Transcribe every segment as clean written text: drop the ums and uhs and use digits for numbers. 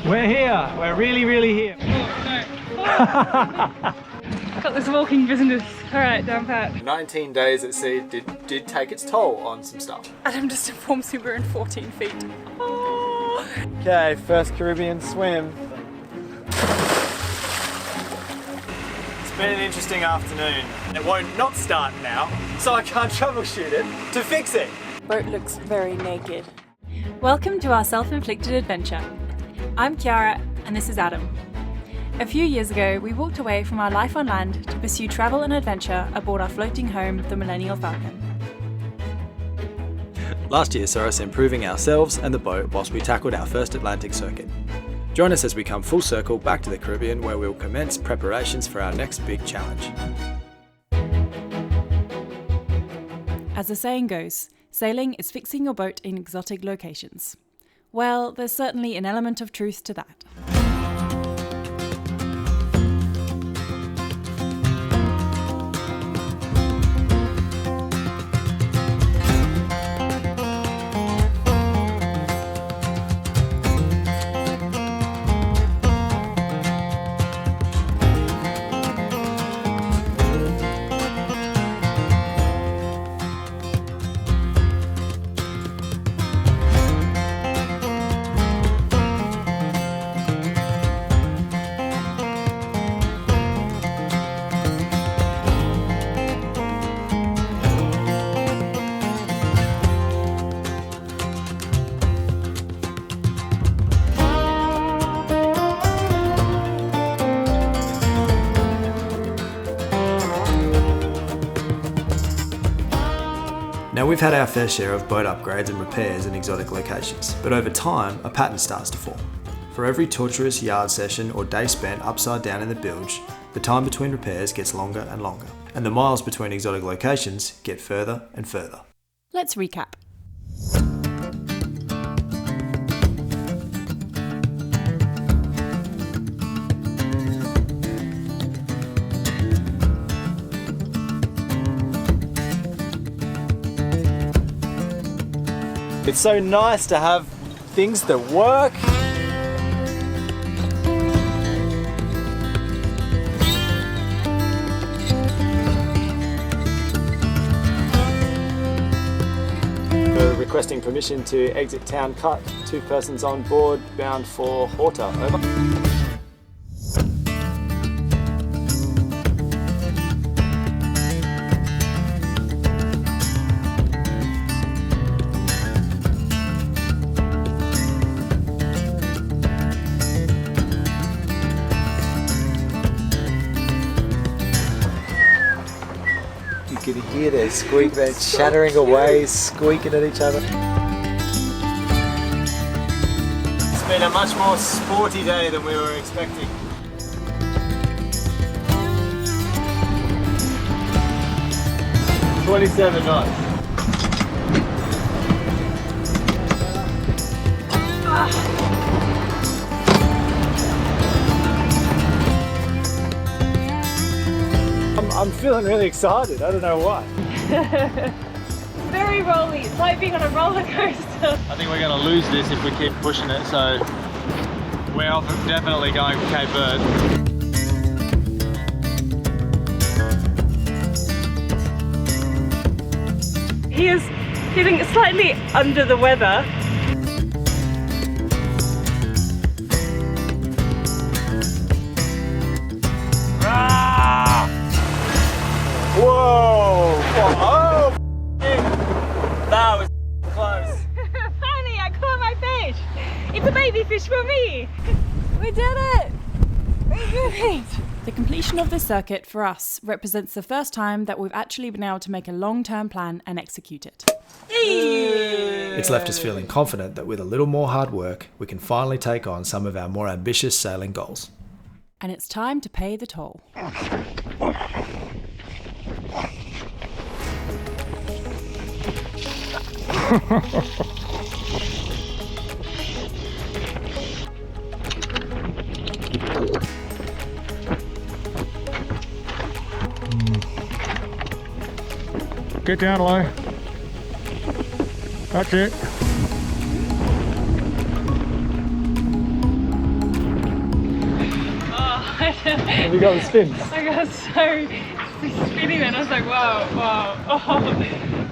We're here. We're really here. Got this walking business. Alright, down pat. 19 days at sea did take its toll on some stuff. Adam just informs me we're in 14 feet. Oh. Okay, first Caribbean swim. It's been an interesting afternoon. It won't not start now, so I can't troubleshoot it to fix it. Boat looks very naked. Welcome to our self-inflicted adventure. I'm Kiara and this is Adam. A few years ago, we walked away from our life on land to pursue travel and adventure aboard our floating home, the Millennial Falcon. Last year saw us improving ourselves and the boat whilst we tackled our first Atlantic circuit. Join us as we come full circle back to the Caribbean, where we'll commence preparations for our next big challenge. As the saying goes, sailing is fixing your boat in exotic locations. Well, there's certainly an element of truth to that. Now, we've had our fair share of boat upgrades and repairs in exotic locations, but over time a pattern starts to form. For every torturous yard session or day spent upside down in the bilge, the time between repairs gets longer and longer, and the miles between exotic locations get further and further. Let's recap. It's so nice to have things that work. We're requesting permission to exit town cut. 2 persons on board, bound for Horta. Over. You can hear their squeak, they're chattering away, squeaking at each other. It's been a much more sporty day than we were expecting. "27 knots. I'm feeling really excited, I don't know why. Very rolly, it's like being on a roller coaster. I think we're going to lose this if we keep pushing it, so we're definitely going for Cape Verde. He is feeling slightly under the weather. Whoa! Oh! That was close. Finally, I caught my fish! It's a baby fish for me! We did it! We did it! The completion of this circuit for us represents the first time that we've actually been able to make a long-term plan and execute it. It's left us feeling confident that with a little more hard work, we can finally take on some of our more ambitious sailing goals. And it's time to pay the toll. Get down low. That's it. Have you got the spins? I got so spinning then. I was like, wow, wow.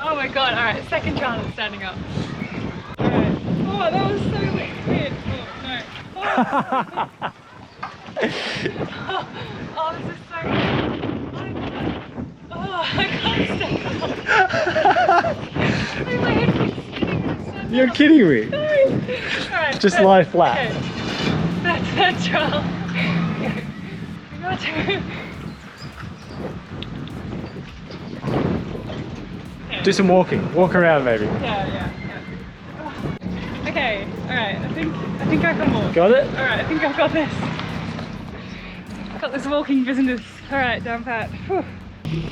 Oh my god. Alright, second chance standing up. Alright. Oh, that was so weird. Oh, no. Oh, this is so Oh, I can't stand up. My head keeps spinning. You're kidding me. Alright, Just lie flat. Okay. Third trial. Your turn. Do some walking. Walk around maybe. Yeah. Okay, alright, I think I can walk. Got it? Alright, I think I've got this. Got this walking business. Alright, down pat. Whew.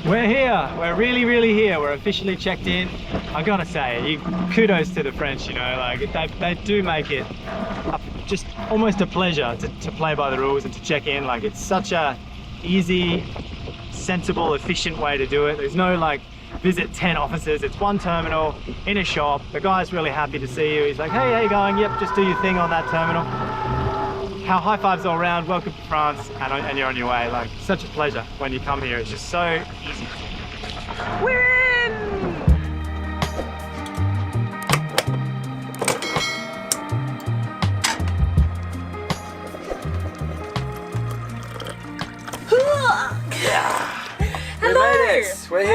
We're here. We're really here. We're officially checked in. I gotta say, kudos to the French, you know, like they do make it just almost a pleasure to play by the rules and to check in. Like it's such a easy, sensible, efficient way to do it. There's no like visit 10 offices. It's one terminal in a shop. The guy's really happy to see you. He's like, hey, how you going? Yep, just do your thing on that terminal. How high fives all around. Welcome to France, and you're on your way. Like such a pleasure when you come here. It's just so easy. We're in! We made it! We're here!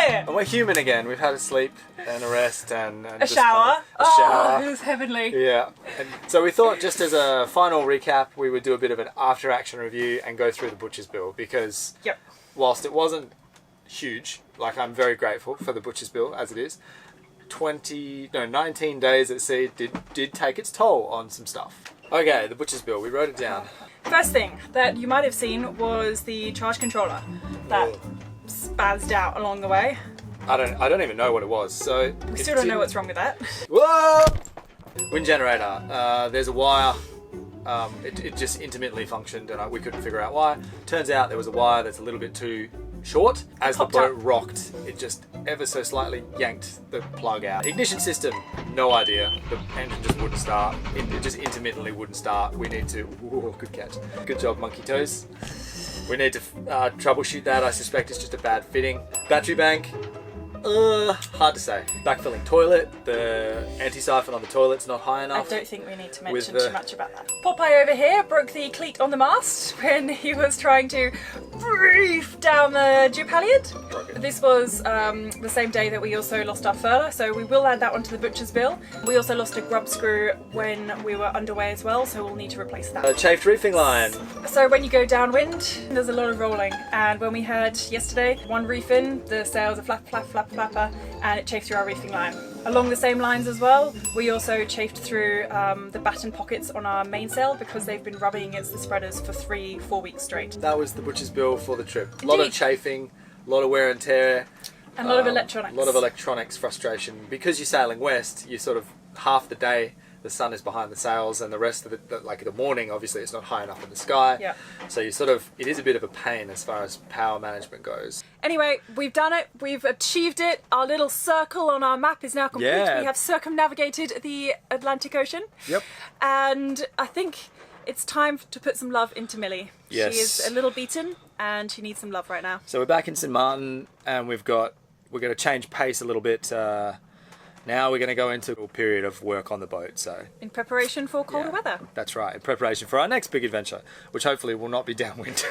Yeah. And we're human again. We've had a sleep and a rest and A just shower. a shower. Oh, it was heavenly. Yeah. And so we thought just as a final recap, we would do a bit of an after action review and go through the butcher's bill because whilst it wasn't huge, like I'm very grateful for the butcher's bill as it is, 19 days at sea did take its toll on some stuff. Okay, the butcher's bill, we wrote it down. First thing that you might have seen was the charge controller that spazzed out along the way. I don't even know what it was. So We still don't know what's wrong with that. Whoa! Wind generator. There's a wire. It just intermittently functioned and we couldn't figure out why. Turns out there was a wire that's a little bit too short. As the boat rocked, it just ever so slightly yanked the plug out. Ignition system, no idea. The engine just wouldn't start. It just intermittently wouldn't start. We need to, ooh, good catch. Good job, monkey toes. We need to troubleshoot that. I suspect it's just a bad fitting. Battery bank, hard to say. Backfilling toilet, the anti-siphon on the toilet's not high enough. I don't think we need to mention too much about that. Popeye over here broke the cleat on the mast when he was trying to reef down the jib halyard. This was the same day that we also lost our furler, so we will add that one to the butcher's bill. We also lost a grub screw when we were underway as well, so we'll need to replace that. Chafed reefing line. So when you go downwind, there's a lot of rolling, and when we had yesterday, one reef in, the sails are flapper, and it chafed through our reefing line. Along the same lines as well, we also chafed through the batten pockets on our mainsail because they've been rubbing against the spreaders for 3-4 weeks straight. That was the butcher's bill for the trip. A lot of chafing, a lot of wear and tear. And a lot of electronics. A lot of electronics frustration. Because you're sailing west, you sort of half the day the sun is behind the sails and the rest of it, like the morning, obviously it's not high enough in the sky. Yeah. So you sort of, it is a bit of a pain as far as power management goes. Anyway, we've done it, we've achieved it. Our little circle on our map is now complete. Yeah. We have circumnavigated the Atlantic Ocean. Yep. And I think it's time to put some love into Millie. Yes. She is a little beaten and she needs some love right now. So we're back in St. Martin and we're going to change pace a little bit. Now we're going to go into a period of work on the boat. So in preparation for colder weather. That's right, in preparation for our next big adventure, which hopefully will not be downwind.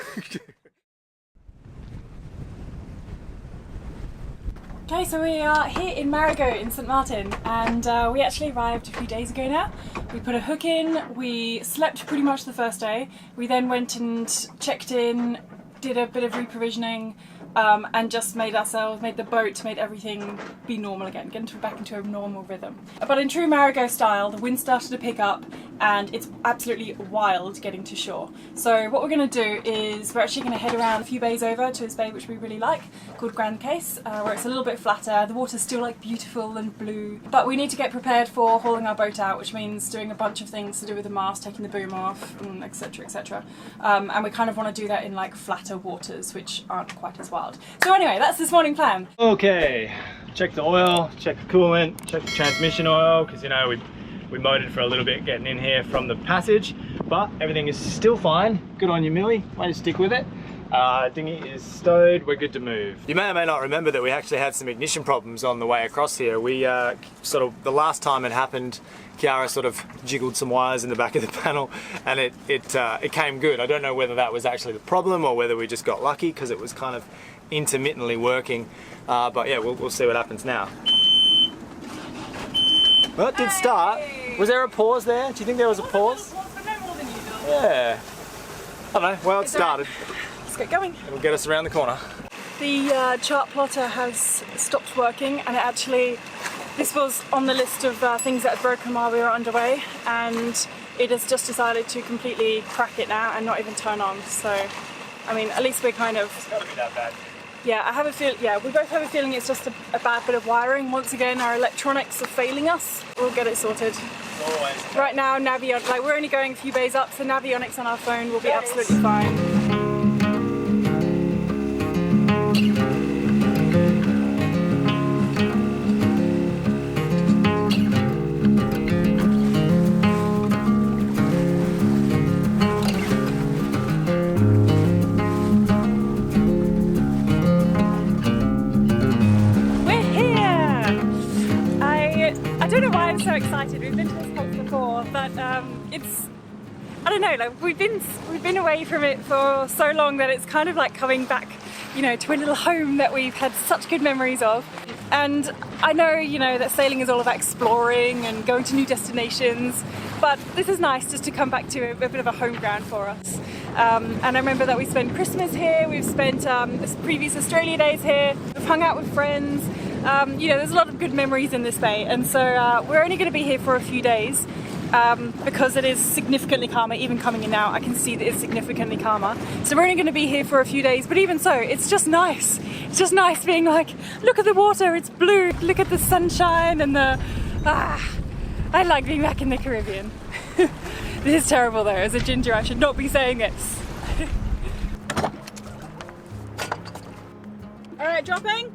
Okay, so we are here in Marigot in St. Martin, and we actually arrived a few days ago now. We put a hook in, we slept pretty much the first day. We then went and checked in, did a bit of reprovisioning, and just made the boat, made everything be normal again, get back into a normal rhythm. But in true Marigot style, the wind started to pick up and it's absolutely wild getting to shore. So what we're going to do is we're actually going to head around a few bays over to this bay which we really like, called Grand Case, where it's a little bit flatter, the water's still like beautiful and blue, but we need to get prepared for hauling our boat out, which means doing a bunch of things to do with the mast, taking the boom off, etc, etc. And we kind of want to do that in like flatter waters which aren't quite as wild. So anyway, that's this morning plan. Okay, check the oil, check the coolant, check the transmission oil, because you know we motored for a little bit getting in here from the passage. but everything is still fine. Good on you, Millie. Way to stick with it. Dinghy is stowed, we're good to move. You may or may not remember that we actually had some ignition problems on the way across here. We the last time it happened, Kiara sort of jiggled some wires in the back of the panel and it came good. I don't know whether that was actually the problem or whether we just got lucky because it was kind of intermittently working. But yeah, we'll see what happens now. Well, it did start. Was there a pause there? Do you think there was a pause? Yeah. I don't know. Well, it started. Let's get going. It'll get us around the corner. The chart plotter has stopped working, and this was on the list of things that had broken while we were underway, and it has just decided to completely crack it now and not even turn on. So, I mean, at least we're kind of... It's got to be that bad. Yeah, I have a feel. Yeah, we both have a feeling it's just a bad bit of wiring. Once again, our electronics are failing us. We'll get it sorted. Always. Right now, we're only going a few bays up, so navionics on our phone will be absolutely fine. I don't know why I'm so excited. We've been to this place before, but I don't know, like we've been away from it for so long that it's kind of like coming back, you know, to a little home that we've had such good memories of. And I know, you know, that sailing is all about exploring and going to new destinations, but this is nice just to come back to a bit of a home ground for us. And I remember that we spent Christmas here, we've spent previous Australia days here, we've hung out with friends. You know, there's a lot of good memories in this bay, and so we're only going to be here for a few days because it is significantly calmer. Even coming in now, I can see that it's significantly calmer. So we're only going to be here for a few days, but even so, it's just nice. It's just nice being like, look at the water, it's blue, look at the sunshine and I like being back in the Caribbean. This is terrible though, as a ginger I should not be saying this. Alright, dropping.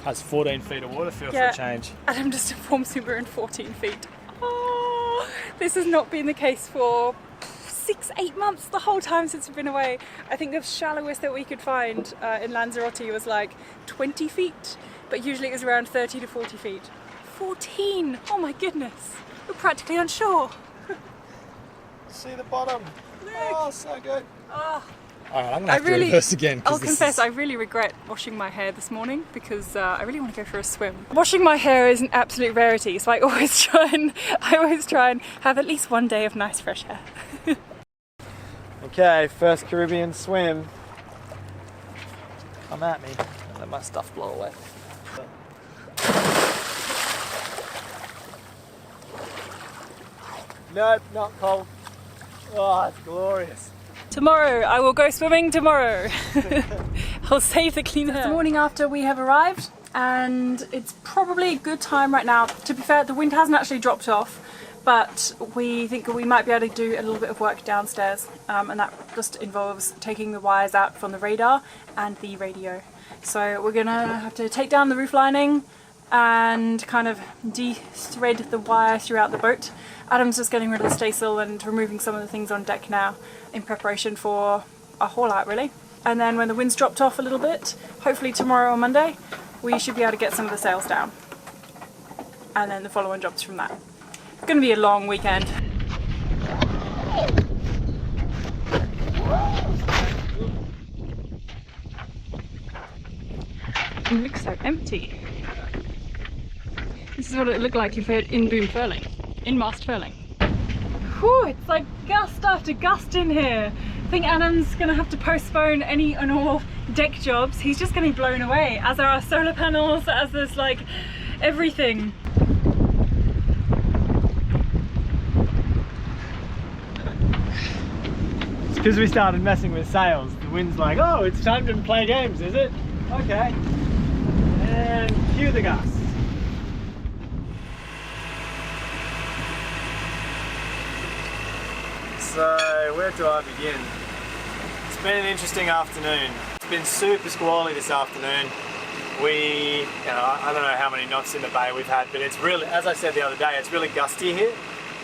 That's 14 feet of water, feel for a change. Adam just informs me we're in 14 feet. Oh, this has not been the case for 6-8 months, the whole time since we've been away. I think the shallowest that we could find in Lanzarote was like 20 feet, but usually it was around 30 to 40 feet. 14! Oh my goodness! We're practically on shore. See the bottom. Oh, so good. Oh. Alright, I'm gonna have to reverse again. I'll confess, I really regret washing my hair this morning because I really want to go for a swim. Washing my hair is an absolute rarity, so I always try and have at least one day of nice fresh hair. Okay, first Caribbean swim. Come at me. I'll let my stuff blow away. Nope, not cold. Oh, it's glorious. Tomorrow, I will go swimming tomorrow. I'll save the clean hair. The morning after we have arrived, and it's probably a good time right now. To be fair, the wind hasn't actually dropped off, but we think we might be able to do a little bit of work downstairs, and that just involves taking the wires out from the radar and the radio. So we're gonna have to take down the roof lining and kind of de-thread the wire throughout the boat. Adam's just getting rid of the staysail and removing some of the things on deck now in preparation for a haul out really. And then when the wind's dropped off a little bit, hopefully tomorrow or Monday, we should be able to get some of the sails down. And then the following jobs from that. It's going to be a long weekend. It looks so empty. This is what it looked like if we had in-boom furling. In-mast furling. Whew, it's like gust after gust in here. I think Adam's gonna have to postpone any and all deck jobs. He's just getting blown away, as are our solar panels, as there's like everything. It's because we started messing with sails. The wind's like, oh, it's time to play games, is it? Okay. And cue the gusts. So, where do I begin? It's been an interesting afternoon. been super squally this afternoon. I don't know how many knots in the bay we've had, but it's really, as I said the other day, it's really gusty here.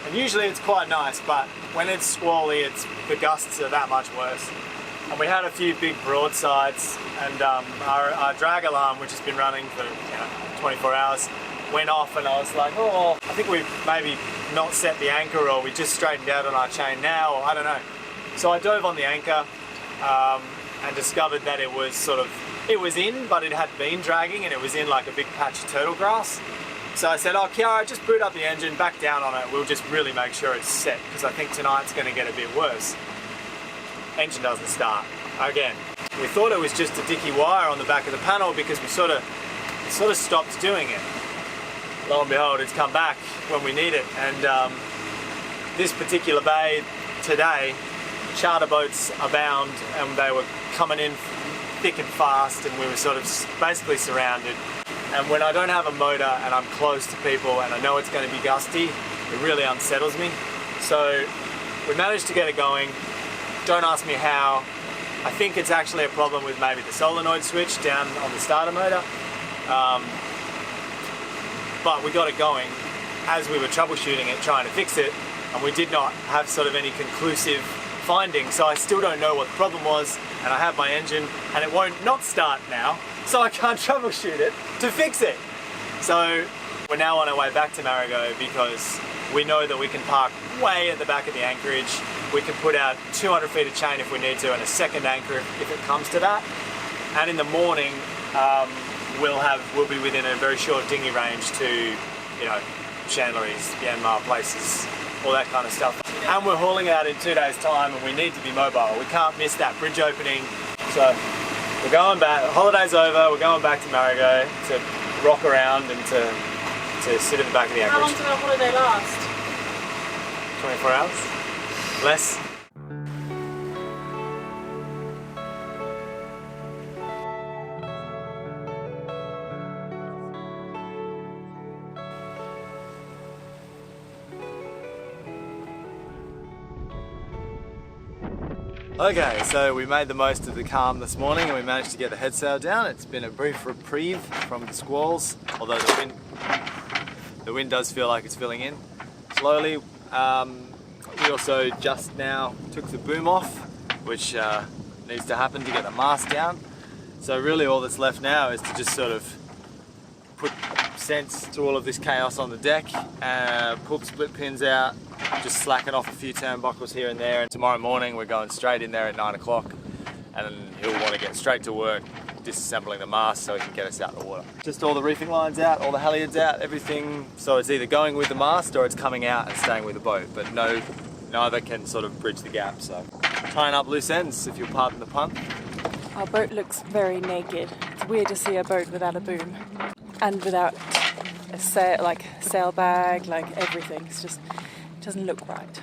And usually it's quite nice, but when it's squally, the gusts are that much worse. And we had a few big broadsides, and our drag alarm, which has been running for 24 hours, went off, and I was like, oh, I think we've maybe not set the anchor, or we just straightened out on our chain now, or I don't know. So I dove on the anchor and discovered that it was in, but it had been dragging, and it was in like a big patch of turtle grass. So I said, oh, Kiara, just boot up the engine, back down on it. We'll just really make sure it's set, because I think tonight's going to get a bit worse. Engine doesn't start. Again, we thought it was just a dicky wire on the back of the panel, because we sort of stopped doing it. Lo and behold, it's come back when we need it. And this particular bay today, charter boats abound, and they were coming in thick and fast, and we were sort of basically surrounded. And when I don't have a motor and I'm close to people and I know it's going to be gusty, it really unsettles me. So we managed to get it going. Don't ask me how. I think it's actually a problem with maybe the solenoid switch down on the starter motor. But we got it going as we were troubleshooting it, trying to fix it, and we did not have sort of any conclusive findings. So I still don't know what the problem was, and I have my engine and it won't not start now, so I can't troubleshoot it to fix it. So we're now on our way back to Marigot, because we know that we can park way at the back of the anchorage. We can put out 200 feet of chain if we need to, and a second anchor if it comes to that. And in the morning, we'll be within a very short dinghy range to, chandleries, Myanmar places, all that kind of stuff. And we're hauling out in 2 days' time, and we need to be mobile. We can't miss that bridge opening. So we're going back. The holiday's over. We're going back to Marigot to rock around and to sit at the back of the anchorage. How long did our holiday last? 24 hours? Less? Okay, so we made the most of the calm this morning, and we managed to get the head sail down. It's been a brief reprieve from the squalls, although the wind does feel like it's filling in slowly. We also just now took the boom off, which needs to happen to get the mast down. So really all that's left now is to just sort of put sense to all of this chaos on the deck, pull the split pins out, just slacking off a few turnbuckles here and there. And tomorrow morning we're going straight in there at 9 o'clock, and then he'll want to get straight to work disassembling the mast so he can get us out of the water. Just all the reefing lines out, all the halyards out, everything. So it's either going with the mast or it's coming out and staying with the boat, but neither can sort of bridge the gap. So tying up loose ends, if you'll pardon the pun. Our boat looks very naked. It's weird to see a boat without a boom and without a sail bag, like everything. It doesn't look right.